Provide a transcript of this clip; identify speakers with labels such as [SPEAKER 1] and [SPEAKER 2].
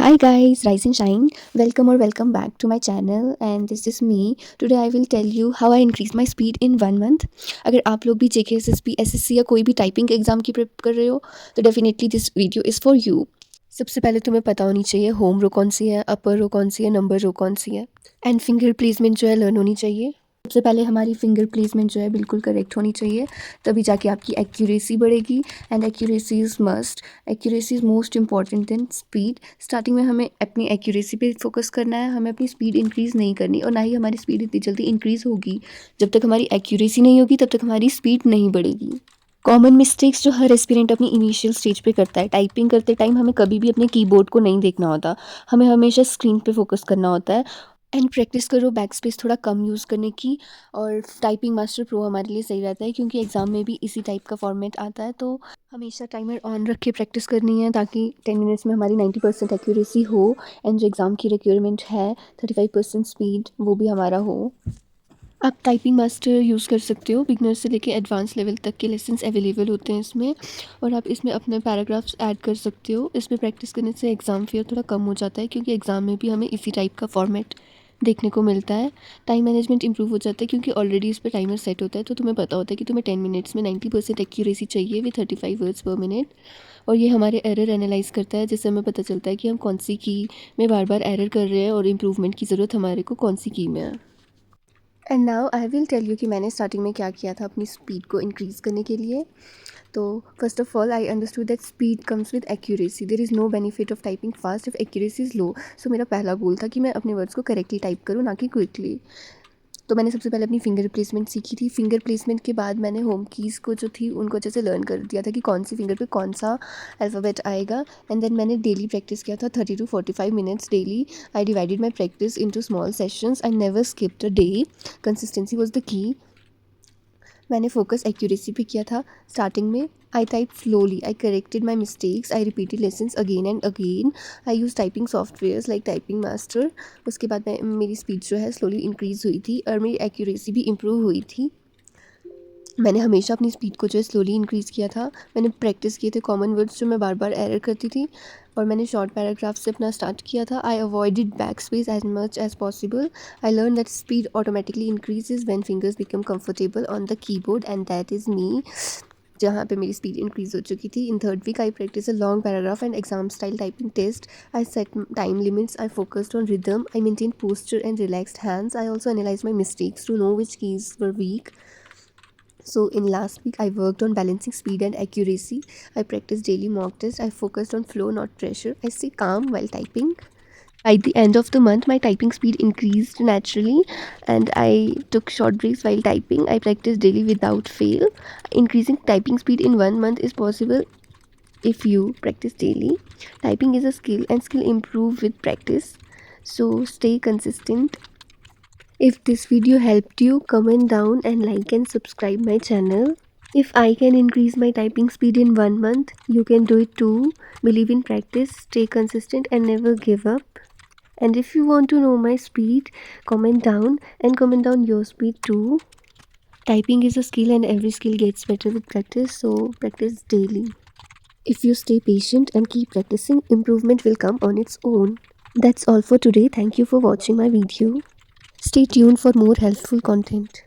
[SPEAKER 1] Hi guys, rise and shine. Welcome or welcome back to my channel and this is me. Today I will tell you how I increase my speed in 1 month. अगर आप लोग भी जेके SSB SSC या कोई भी typing exam की prep कर रहे हो तो definitely this video is for you. सबसे पहले तुम्हें पता होनी चाहिए होम रो कौन सी है, अपर रो कौन सी है, नंबर रो कौन सी है एंड फिंगर प्लेसमेंट जो है लर्न होनी चाहिए. सबसे पहले हमारी फिंगर प्लेसमेंट जो है बिल्कुल करेक्ट होनी चाहिए, तभी जाके आपकी एक्यूरेसी बढ़ेगी and accuracy is must. Accuracy is most important than speed. Starting में हमें अपनी एक्यूरेसी पे फोकस करना है, हमें अपनी स्पीड इंक्रीज़ नहीं करनी और ना ही हमारी स्पीड इतनी जल्दी इंक्रीज़ होगी. जब तक हमारी एक्यूरेसी नहीं होगी तब तक हमारी स्पीड नहीं बढ़ेगी. कॉमन मिस्टेक्स जो हर एस्पिरेंट अपनी इनिशियल स्टेज पे करता है, टाइपिंग करते टाइम हमें कभी भी अपने कीबोर्ड को नहीं देखना होता, हमें हमेशा स्क्रीन पे फोकस करना होता है. एंड प्रैक्टिस करो बैक स्पेस थोड़ा कम यूज़ करने की. और टाइपिंग मास्टर प्रो हमारे लिए सही रहता है क्योंकि एग्ज़ाम में भी इसी टाइप का फॉर्मेट आता है. तो हमेशा टाइमर ऑन रख के प्रैक्टिस करनी है ताकि 10 मिनट्स में हमारी 90% एक्यूरेसी हो एंड जो एग्ज़ाम की रिक्वायरमेंट है 35% स्पीड वो भी हमारा हो. आप टाइपिंग मास्टर यूज़ कर सकते हो, बिगनर से लेके एडवांस लेवल तक के लेसन्स अवेलेबल होते हैं इसमें. और आप इसमें अपने पैराग्राफ्स ऐड कर सकते हो. इसमें प्रैक्टिस करने से एग्ज़ाम फेयर थोड़ा कम हो जाता है क्योंकि एग्ज़ाम में भी हमें इसी टाइप का फॉर्मेट देखने को मिलता है. टाइम मैनेजमेंट इंप्रूव हो जाता है क्योंकि ऑलरेडी इस पर टाइमर सेट होता है, तो तुम्हें पता होता है कि तुम्हें 10 मिनट्स में 90% एक्यूरेसी चाहिए विद 35 वर्ड्स पर मिनट. और ये हमारे एरर एनालाइज करता है जिससे हमें पता चलता है कि हम कौन सी की में बार बार एरर कर रहे हैं और इम्प्रूवमेंट की ज़रूरत हमारे को कौन सी की में है. And now I will tell you कि मैंने स्टार्टिंग में क्या किया था अपनी स्पीड को इंक्रीज़ करने के लिए. तो first of all I understood that speed comes with accuracy. There is no benefit of typing fast if accuracy is low. So मेरा पहला गोल था कि मैं अपने वर्ड्स को करेक्टली टाइप करूँ, ना कि क्विकली. तो मैंने सबसे पहले अपनी फिंगर प्लेसमेंट सीखी थी. फिंगर प्लेसमेंट के बाद मैंने होम कीज़ को जो थी उनको अच्छे से लर्न कर दिया था कि कौन सी फिंगर पे कौन सा अल्फ़ाबेट आएगा. एंड देन मैंने डेली प्रैक्टिस किया था 30 to 45 minutes daily. I divided my practice into small sessions. I never skipped a day. Consistency was the key. मैंने फोकस एक्यूरेसी पे किया था स्टार्टिंग में. I type slowly, I corrected my mistakes, I repeated lessons again and again. I use typing softwares like typing master. उसके बाद मेरी speed जो है स्लोली इंक्रीज़ हुई थी और मेरी एक्यूरेसी भी इम्प्रूव हुई थी. मैंने हमेशा अपनी स्पीड को जो है स्लोली इंक्रीज़ किया था. मैंने प्रैक्टिस किए थे कॉमन वर्ड्स जो मैं बार बार एरर करती थी. और मैंने शॉर्ट पैराग्राफ से अपना स्टार्ट किया था. I avoided backspace as much as possible. I learn that speed automatically increases when fingers become comfortable on the keyboard and that is me. जहाँ पे मेरी स्पीड इंक्रीज़ हो चुकी थी. In third week I practice a long paragraph and exam style typing test. I set time limits. I focused on rhythm. I maintain posture and relaxed hands. I also analyzed my mistakes to know which keys were weak. So in last week, I worked on balancing speed and accuracy. I practiced daily mock tests. I focused on flow, not pressure. I stay calm while typing. By the end of the month, my typing speed increased naturally, and I took short breaks while typing. I practiced daily without fail. Increasing typing speed in 1 month is possible if you practice daily. Typing is a skill, and skill improve with practice. So stay consistent. If this video helped you, comment down and like and subscribe my channel. If I can increase my typing speed in 1 month, you can do it too. Believe in practice, stay consistent and never give up. And if you want to know my speed, comment down and comment down your speed too. Typing is a skill and every skill gets better with practice, so practice daily. If you stay patient and keep practicing, improvement will come on its own. That's all for today. Thank you for watching my video. Stay tuned for more helpful content.